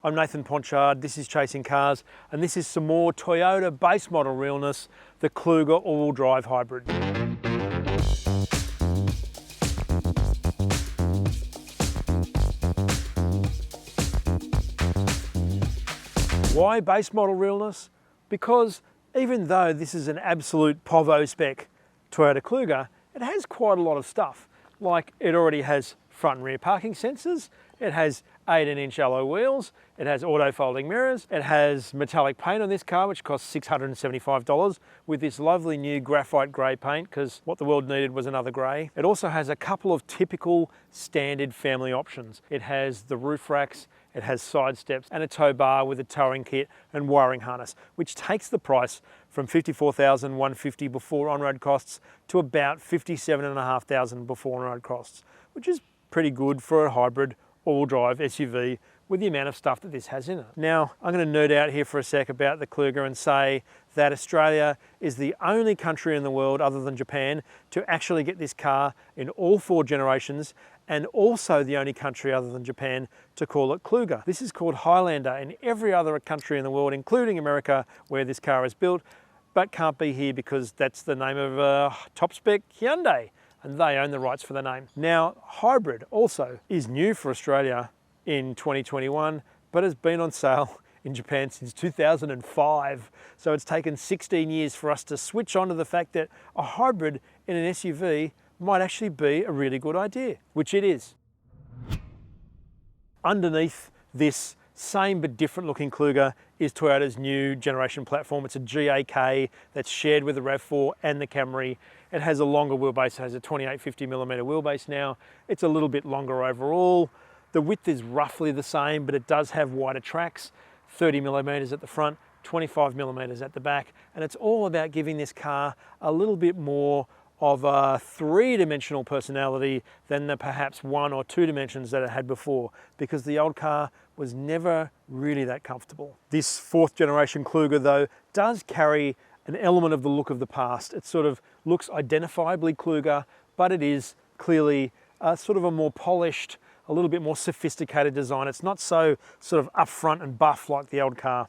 I'm Nathan Ponchard, this is Chasing Cars, and this is some more Toyota base model realness, the Kluger all-wheel drive hybrid. Why base model realness? Because even though this is an absolute PHEV spec Toyota Kluger, it has quite a lot of stuff. Like it already has front and rear parking sensors, it has 18-inch alloy wheels, it has auto folding mirrors, it has metallic paint on this car which costs $675 with this lovely new graphite grey paint because what the world needed was another grey. It also has a couple of typical standard family options. It has the roof racks, it has side steps and a tow bar with a towing kit and wiring harness, which takes the price from $54,150 before on-road costs to about $57,500 before on-road costs, which is pretty good for a hybrid all-wheel drive SUV with the amount of stuff that this has in it. Now, I'm going to nerd out here for a sec about the Kluger and say that Australia is the only country in the world other than Japan to actually get this car in all 4 generations, and also the only country other than Japan to call it Kluger. This is called Highlander in every other country in the world, including America, where this car is built, but can't be here because that's the name of a top spec Hyundai, and they own the rights for the name. Now, hybrid also is new for Australia in 2021, but has been on sale in Japan since 2005. So it's taken 16 years for us to switch on to the fact that a hybrid in an SUV might actually be a really good idea, which it is. Underneath this same but different looking Kluger is Toyota's new generation platform. It's a GAK that's shared with the RAV4 and the Camry. It has a longer wheelbase, it has a 2850mm wheelbase now. It's a little bit longer overall. The width is roughly the same, but it does have wider tracks, 30mm at the front, 25mm at the back, and it's all about giving this car a little bit more of a 3-dimensional personality than the perhaps 1 or 2 dimensions that it had before, because the old car was never really that comfortable. This 4th generation Kluger though does carry an element of the look of the past. It sort of looks identifiably Kluger, but it is clearly sort of a more polished, a little bit more sophisticated design. It's not so sort of upfront and buff like the old car.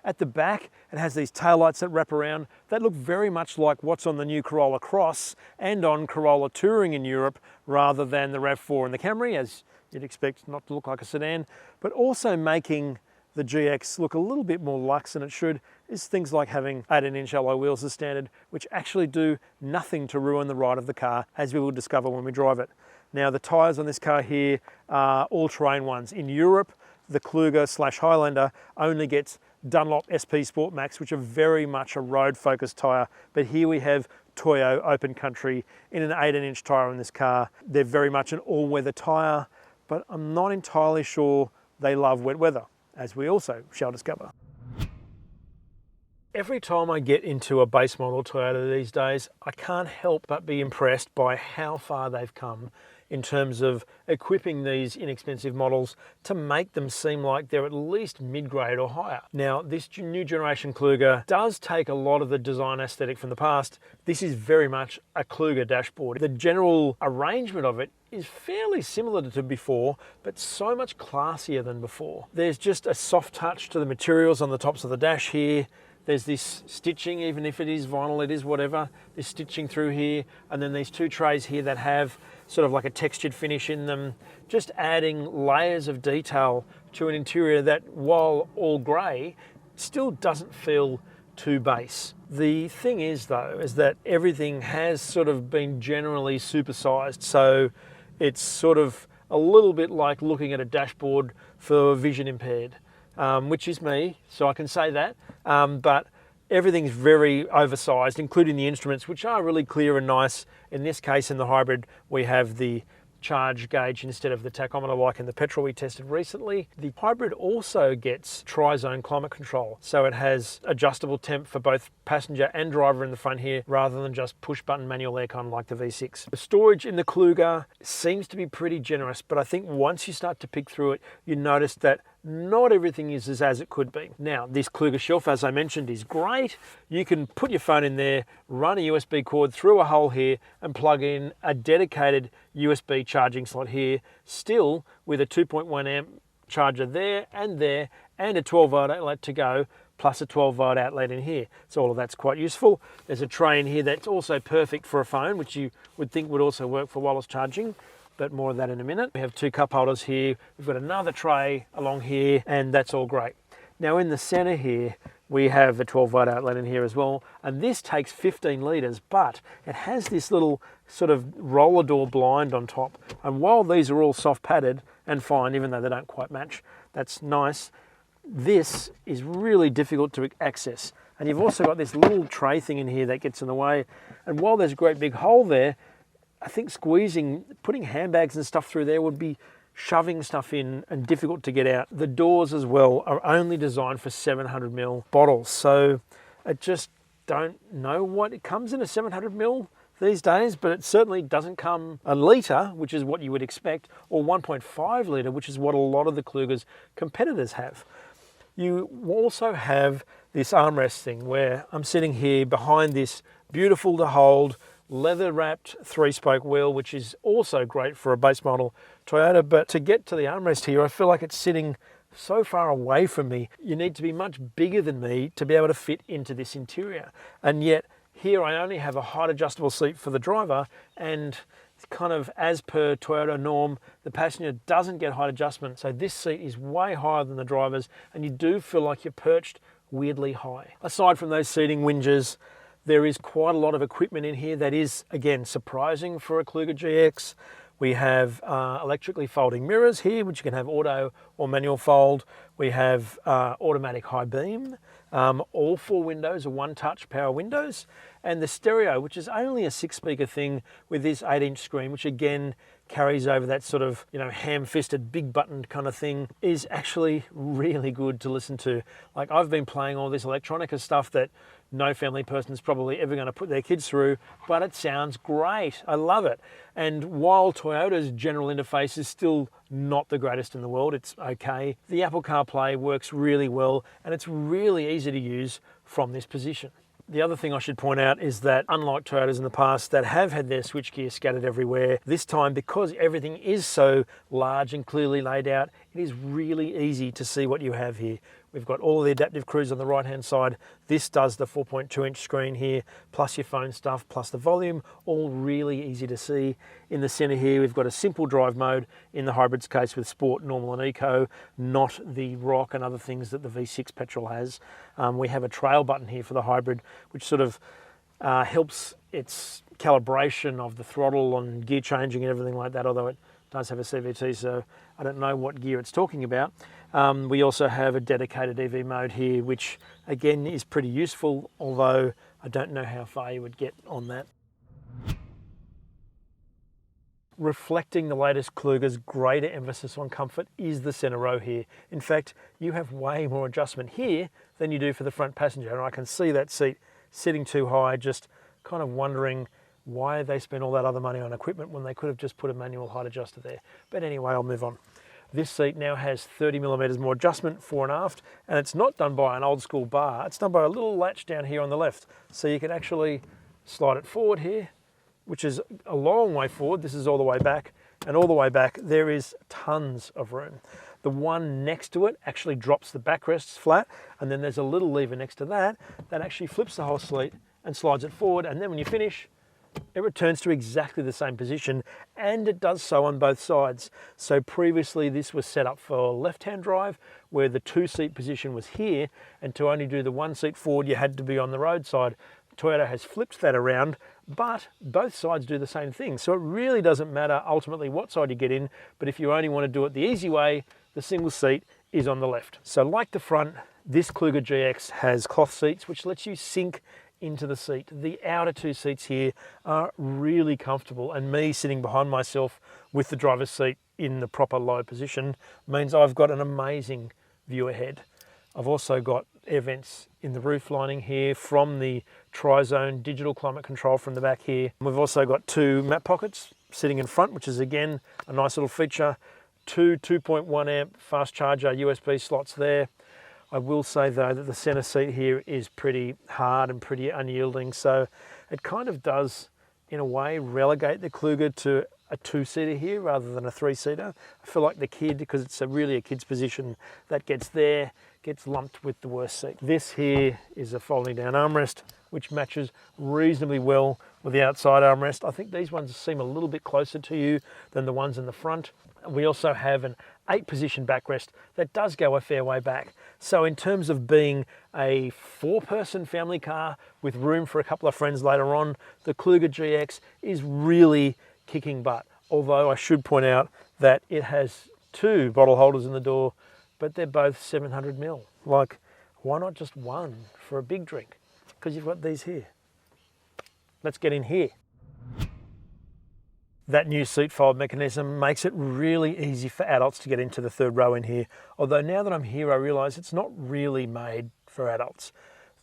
At the back, it has these taillights that wrap around that look very much like what's on the new Corolla Cross and on Corolla Touring in Europe, rather than the RAV4 and the Camry, as you'd expect not to look like a sedan, but also making the GX look a little bit more luxe than it should is things like having 18-inch alloy wheels as standard, which actually do nothing to ruin the ride of the car, as we will discover when we drive it. Now, the tyres on this car here are all-terrain ones. In Europe, the Kluger/Highlander only gets Dunlop SP Sport Max, which are very much a road-focused tyre, but here we have Toyo Open Country in an 18-inch tyre on this car. They're very much an all-weather tyre, but I'm not entirely sure they love wet weather, as we also shall discover. Every time I get into a base model Toyota these days, I can't help but be impressed by how far they've come in terms of equipping these inexpensive models to make them seem like they're at least mid-grade or higher. Now, this new generation Kluger does take a lot of the design aesthetic from the past. This is very much a Kluger dashboard. The general arrangement of it is fairly similar to before, but so much classier than before. There's just a soft touch to the materials on the tops of the dash here. There's this stitching, even if it is vinyl, it is whatever, this stitching through here, and then these 2 trays here that have sort of like a textured finish in them, just adding layers of detail to an interior that, while all grey, still doesn't feel too base. The thing is though, is that everything has sort of been generally supersized, so it's sort of a little bit like looking at a dashboard for vision impaired. Which is me, so I can say that, but everything's very oversized, including the instruments, which are really clear and nice. In this case, in the hybrid, we have the charge gauge instead of the tachometer like in the petrol we tested recently. The hybrid also gets tri-zone climate control, so it has adjustable temp for both passenger and driver in the front here, rather than just push button manual aircon like the V6. The storage in the Kluger seems to be pretty generous, but I think once you start to pick through it, you notice that not everything is as it could be. Now, this Kluger shelf, as I mentioned, is great. You can put your phone in there, run a USB cord through a hole here, and plug in a dedicated USB charging slot here, still with a 2.1 amp charger there, and a 12-volt outlet to go, plus a 12-volt outlet in here. So all of that's quite useful. There's a tray in here that's also perfect for a phone, which you would think would also work for wireless charging, but more of that in a minute. We have 2 cup holders here. We've got another tray along here, and that's all great. Now in the center here, we have a 12-volt outlet in here as well, and this takes 15 litres, but it has this little sort of roller door blind on top. And while these are all soft padded and fine, even though they don't quite match, that's nice, this is really difficult to access. And you've also got this little tray thing in here that gets in the way. And while there's a great big hole there, I think putting handbags and stuff through there would be shoving stuff in and difficult to get out. The doors as well are only designed for 700ml bottles, so I just don't know what it comes in a 700ml these days, but it certainly doesn't come a litre, which is what you would expect, or 1.5 litre, which is what a lot of the Kluger's competitors have. You also have this armrest thing where I'm sitting here behind this beautiful to hold leather wrapped 3-spoke wheel, which is also great for a base model Toyota. But to get to the armrest here, I feel like it's sitting so far away from me. You need to be much bigger than me to be able to fit into this interior. And yet here I only have a height adjustable seat for the driver, and kind of as per Toyota norm, the passenger doesn't get height adjustment. So this seat is way higher than the driver's, and you do feel like you're perched weirdly high. Aside from those seating whinges, there is quite a lot of equipment in here that is, again, surprising for a Kluger GX. We have electrically folding mirrors here, which you can have auto or manual fold. We have automatic high beam. All 4 windows are one-touch power windows. And the stereo, which is only a 6-speaker thing with this 8-inch screen, which again carries over that sort of, ham-fisted, big-buttoned kind of thing, is actually really good to listen to. Like, I've been playing all this electronica stuff that no family person is probably ever going to put their kids through, but it sounds great. I love it. And while Toyota's general interface is still not the greatest in the world, it's okay, the Apple CarPlay works really well, and it's really easy to use from this position. The other thing I should point out is that unlike Toyotas in the past that have had their switchgear scattered everywhere, this time, because everything is so large and clearly laid out, it is really easy to see what you have here. We've got all of the adaptive cruise on the right-hand side. This does the 4.2-inch screen here, plus your phone stuff, plus the volume, all really easy to see. In the center here, we've got a simple drive mode in the hybrid's case with Sport, Normal and Eco, not the Rock and other things that the V6 petrol has. We have a trail button here for the hybrid, which sort of helps its calibration of the throttle and gear changing and everything like that, although it does have a CVT, so I don't know what gear it's talking about. We also have a dedicated EV mode here, which again is pretty useful, although I don't know how far you would get on that. Reflecting the latest Kluger's greater emphasis on comfort is the center row here. In fact, you have way more adjustment here than you do for the front passenger, and I can see that seat sitting too high, just kind of wondering why they spent all that other money on equipment when they could have just put a manual height adjuster there. But anyway, I'll move on. This seat now has 30mm more adjustment fore and aft, and it's not done by an old school bar. It's done by a little latch down here on the left. So you can actually slide it forward here, which is a long way forward. This is all the way back, and all the way back there is tons of room. The one next to it actually drops the backrests flat, and then there's a little lever next to that that actually flips the whole seat and slides it forward, and then when you finish, it returns to exactly the same position, and it does so on both sides. So previously this was set up for left-hand drive, where the 2-seat position was here, and to only do the 1 seat forward you had to be on the roadside. Toyota has flipped that around, but both sides do the same thing. So it really doesn't matter ultimately what side you get in, but if you only want to do it the easy way, the single seat is on the left. So like the front, this Kluger GX has cloth seats, which lets you sink into the seat. The outer 2 seats here are really comfortable, and me sitting behind myself with the driver's seat in the proper low position means I've got an amazing view ahead. I've also got air vents in the roof lining here from the Tri-Zone digital climate control from the back here. We've also got 2 map pockets sitting in front, which is again a nice little feature. 2 2.1 amp fast charger USB slots there. I will say though that the center seat here is pretty hard and pretty unyielding, so it kind of does in a way relegate the Kluger to a two-seater here rather than a three-seater. I feel like the kid, because it's really a kid's position that gets there, gets lumped with the worst seat. This here is a folding down armrest, which matches reasonably well with the outside armrest. I think these ones seem a little bit closer to you than the ones in the front. We also have an 8-position backrest that does go a fair way back. So in terms of being a 4-person family car with room for a couple of friends later on, the Kluger GX is really kicking butt. Although I should point out that it has 2 bottle holders in the door, but they're both 700 ml. Like, why not just one for a big drink? Because you've got these here. Let's get in here. That new seat fold mechanism makes it really easy for adults to get into the third row in here. Although now that I'm here, I realise it's not really made for adults.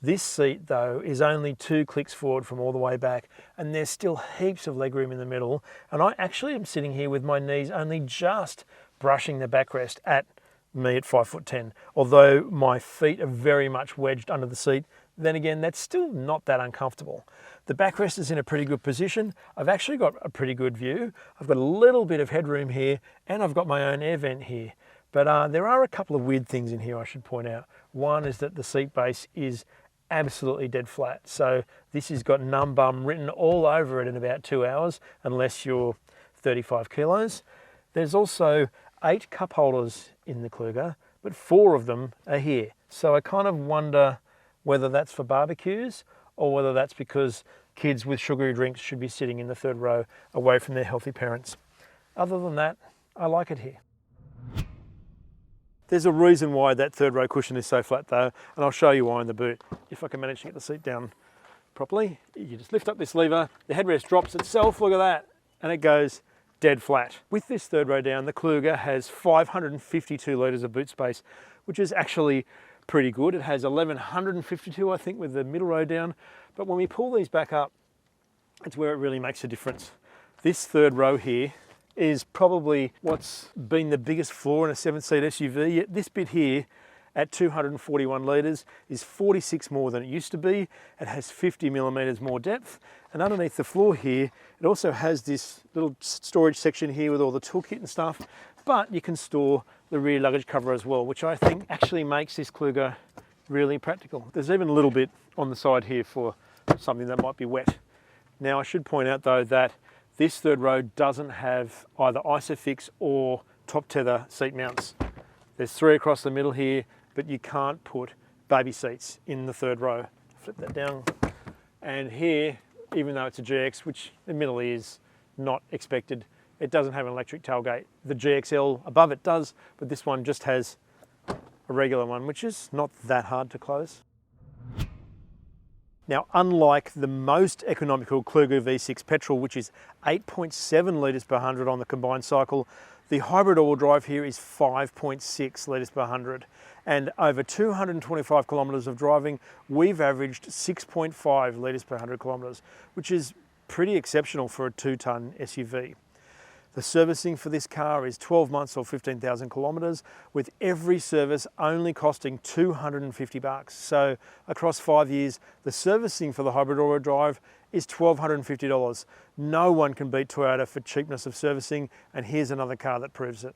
This seat though is only 2 clicks forward from all the way back, and there's still heaps of legroom in the middle. And I actually am sitting here with my knees only just brushing the backrest at me at 5'10". Although my feet are very much wedged under the seat, then again, that's still not that uncomfortable. The backrest is in a pretty good position. I've actually got a pretty good view. I've got a little bit of headroom here, and I've got my own air vent here. But there are a couple of weird things in here I should point out. One is that the seat base is absolutely dead flat. So this has got numb bum written all over it in about 2 hours, unless you're 35 kilos. There's also 8 cup holders in the Kluger, but 4 of them are here. So I kind of wonder whether that's for barbecues or whether that's because kids with sugary drinks should be sitting in the third row away from their healthy parents. Other than that, I like it here. There's a reason why that third row cushion is so flat though, and I'll show you why in the boot. If I can manage to get the seat down properly, you just lift up this lever, the headrest drops itself, look at that, and it goes dead flat. With this third row down, the Kluger has 552 litres of boot space, which is actually pretty good. It has 1152, I think, with the middle row down. But when we pull these back up, it's where it really makes a difference. This third row here is probably what's been the biggest flaw in a 7-seat SUV. Yet this bit here at 241 litres is 46 more than it used to be. It has 50 millimetres more depth. And underneath the floor here, it also has this little storage section here with all the toolkit and stuff. But you can store the rear luggage cover as well, which I think actually makes this Kluger really practical. There's even a little bit on the side here for something that might be wet. Now I should point out though that this third row doesn't have either Isofix or top tether seat mounts. There's 3 across the middle here, but you can't put baby seats in the third row. Flip that down. And here, even though it's a GX, which admittedly is not expected, it doesn't have an electric tailgate. The GXL above it does, but this one just has a regular one, which is not that hard to close. Now, unlike the most economical Kluger V6 petrol, which is 8.7 litres per 100 on the combined cycle, the hybrid all-wheel drive here is 5.6 litres per 100. And over 225 kilometres of driving, we've averaged 6.5 litres per 100 kilometres, which is pretty exceptional for a 2-tonne SUV. The servicing for this car is 12 months or 15,000 kilometres, with every service only costing $250. So across 5 years, the servicing for the hybrid all-wheel drive is $1,250. No one can beat Toyota for cheapness of servicing, and here's another car that proves it.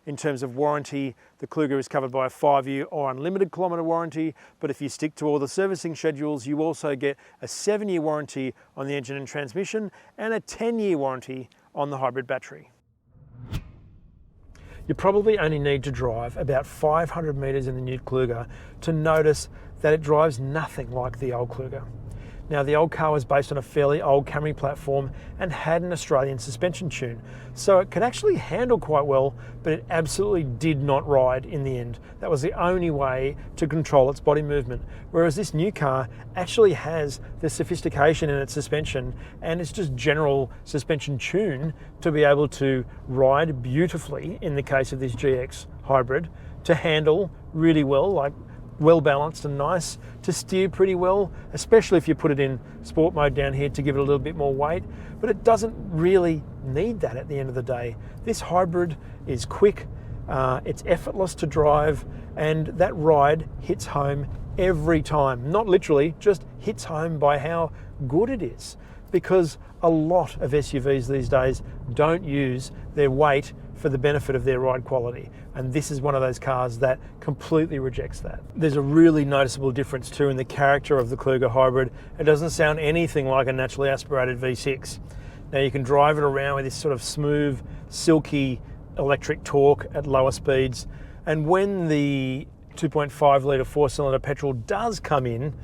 In terms of warranty, the Kluger is covered by a 5-year or unlimited kilometre warranty, but if you stick to all the servicing schedules, you also get a 7-year warranty on the engine and transmission and a 10-year warranty on the hybrid battery. You probably only need to drive about 500 metres in the new Kluger to notice that it drives nothing like the old Kluger. Now, the old car was based on a fairly old Camry platform and had an Australian suspension tune, so it could actually handle quite well, but it absolutely did not ride in the end. That was the only way to control its body movement, whereas this new car actually has the sophistication in its suspension and it's just general suspension tune to be able to ride beautifully in the case of this GX Hybrid, to handle really well, like well balanced and nice, to steer pretty well, especially if you put it in sport mode down here to give it a little bit more weight, but it doesn't really need that at the end of the day. This hybrid is quick, it's effortless to drive, and that ride hits home every time. Not literally, just hits home by how good it is. because a lot of SUVs these days don't use their weight for the benefit of their ride quality. And this is one of those cars that completely rejects that. There's a really noticeable difference too in the character of the Kluger Hybrid. It doesn't sound anything like a naturally aspirated V6. Now you can drive it around with this sort of smooth, silky electric torque at lower speeds. And when the 2.5 litre 4-cylinder petrol does come in,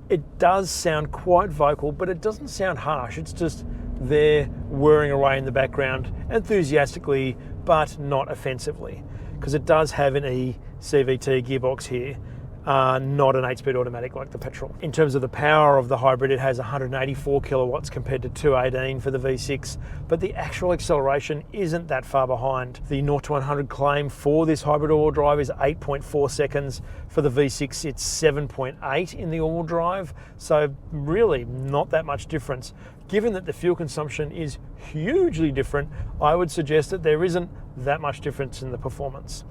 it does sound quite vocal, but it doesn't sound harsh. It's just there whirring away in the background enthusiastically, but not offensively, because it does have an eCVT gearbox here, not an 8-speed automatic like the petrol. In terms of the power of the hybrid, it has 184 kilowatts compared to 218 for the V6, but the actual acceleration isn't that far behind. The 0 to 100 claim for this hybrid all-wheel drive is 8.4 seconds. For the V6, it's 7.8 in the all-wheel drive, so really not that much difference. Given that the fuel consumption is hugely different, I would suggest that there isn't that much difference in the performance.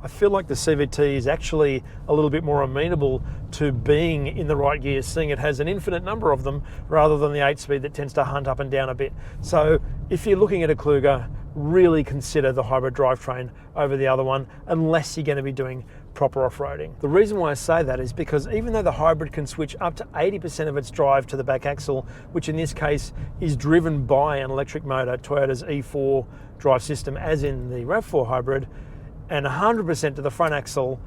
I feel like the CVT is actually a little bit more amenable to being in the right gears, seeing it has an infinite number of them rather than the 8-speed that tends to hunt up and down a bit. So if you're looking at a Kluger, really consider the hybrid drivetrain over the other one, unless you're going to be doing proper off-roading. The reason why I say that is because even though the hybrid can switch up to 80% of its drive to the back axle, which in this case is driven by an electric motor, Toyota's eFour drive system, as in the RAV4 hybrid, and 100% to the front axle,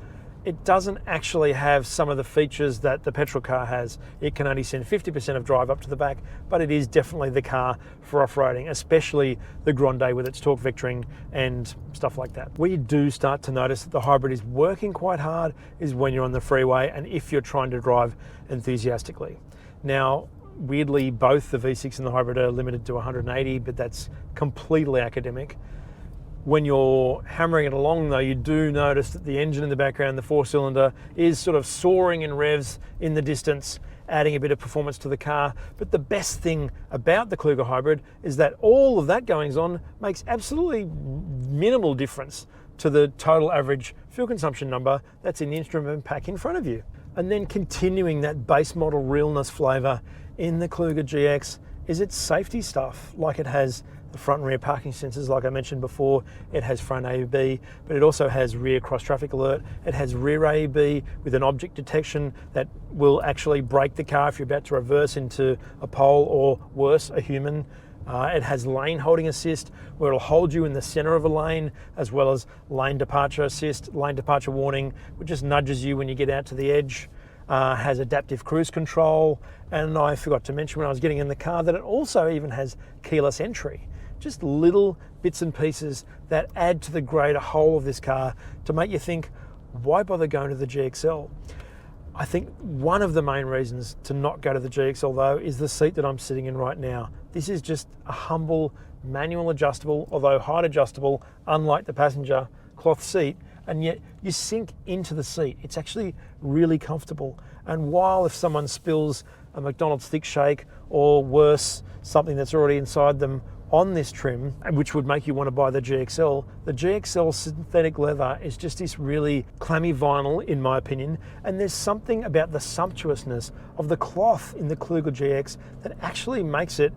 it doesn't actually have some of the features that the petrol car has. It can only send 50% of drive up to the back, but it is definitely the car for off-roading, especially the Grande with its torque vectoring and stuff like that. Where you do start to notice that the hybrid is working quite hard is when you're on the freeway and if you're trying to drive enthusiastically. Now, weirdly, both the V6 and the hybrid are limited to 180, but that's completely academic. When you're hammering it along though, you do notice that the engine in the background, the 4-cylinder, is sort of soaring in revs in the distance, adding a bit of performance to the car. But the best thing about the Kluger Hybrid is that all of that goings on makes absolutely minimal difference to the total average fuel consumption number that's in the instrument pack in front of you. And then continuing that base model realness flavour in the Kluger GX is its safety stuff, like it has the front and rear parking sensors, like I mentioned before. It has front AEB, but it also has rear cross traffic alert. It has rear AEB with an object detection that will actually brake the car if you're about to reverse into a pole or worse, a human. It has lane holding assist, where it'll hold you in the center of a lane, as well as lane departure assist, lane departure warning, which just nudges you when you get out to the edge. Has adaptive cruise control, and I forgot to mention when I was getting in the car that it also even has keyless entry. Just little bits and pieces that add to the greater whole of this car to make you think, why bother going to the GXL? I think one of the main reasons to not go to the GXL though is the seat that I'm sitting in right now. This is just a humble manual adjustable, although height adjustable, unlike the passenger cloth seat, and yet you sink into the seat. It's actually really comfortable. And while if someone spills a McDonald's thick shake or worse, something that's already inside them on this trim, which would make you want to buy the GXL synthetic leather is just this really clammy vinyl, in my opinion, and there's something about the sumptuousness of the cloth in the Kluger GX that actually makes it,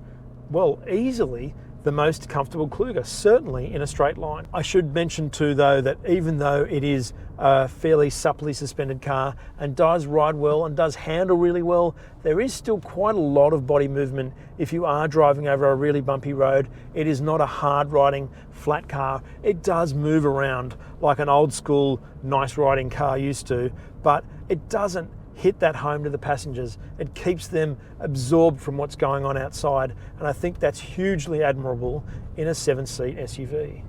well, easily the most comfortable Kluger, certainly in a straight line. I should mention too though that even though it is a fairly supply suspended car and does ride well and does handle really well, there is still quite a lot of body movement if you are driving over a really bumpy road. It is not a hard riding flat car. It does move around like an old school nice riding car used to, but it doesn't hit that home to the passengers. It keeps them absorbed from what's going on outside, and I think that's hugely admirable in a 7-seat SUV.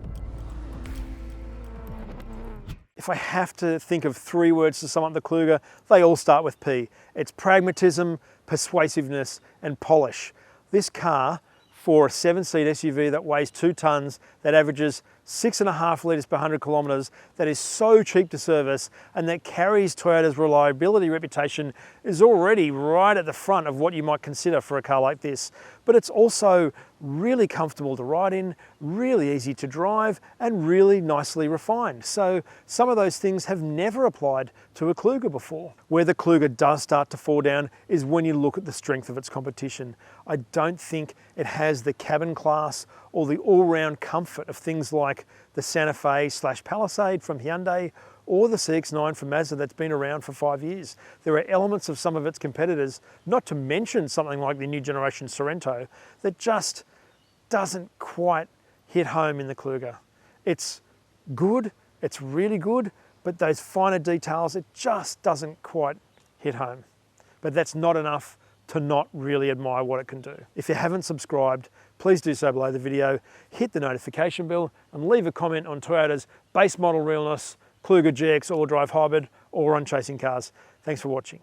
If I have to think of 3 words to sum up the Kluger, they all start with P. It's pragmatism, persuasiveness, and polish. This car, for a 7-seat SUV that weighs 2 tons, that averages 6.5 litres per 100 kilometres, that is so cheap to service and that carries Toyota's reliability reputation, is already right at the front of what you might consider for a car like this. But it's also really comfortable to ride in, really easy to drive, and really nicely refined. So some of those things have never applied to a Kluger before. Where the Kluger does start to fall down is when you look at the strength of its competition. I don't think it has the cabin class or the all-round comfort of things like the Santa Fe / Palisade from Hyundai or the CX-9 from Mazda that's been around for 5 years. There are elements of some of its competitors, not to mention something like the new generation Sorento, that just doesn't quite hit home in the Kluger. It's good, it's really good, but those finer details, it just doesn't quite hit home. But that's not enough to not really admire what it can do. If you haven't subscribed, please do so below the video, hit the notification bell and leave a comment on Toyota's base model realness, Kluger GX all-drive hybrid, or on chasing cars. Thanks for watching.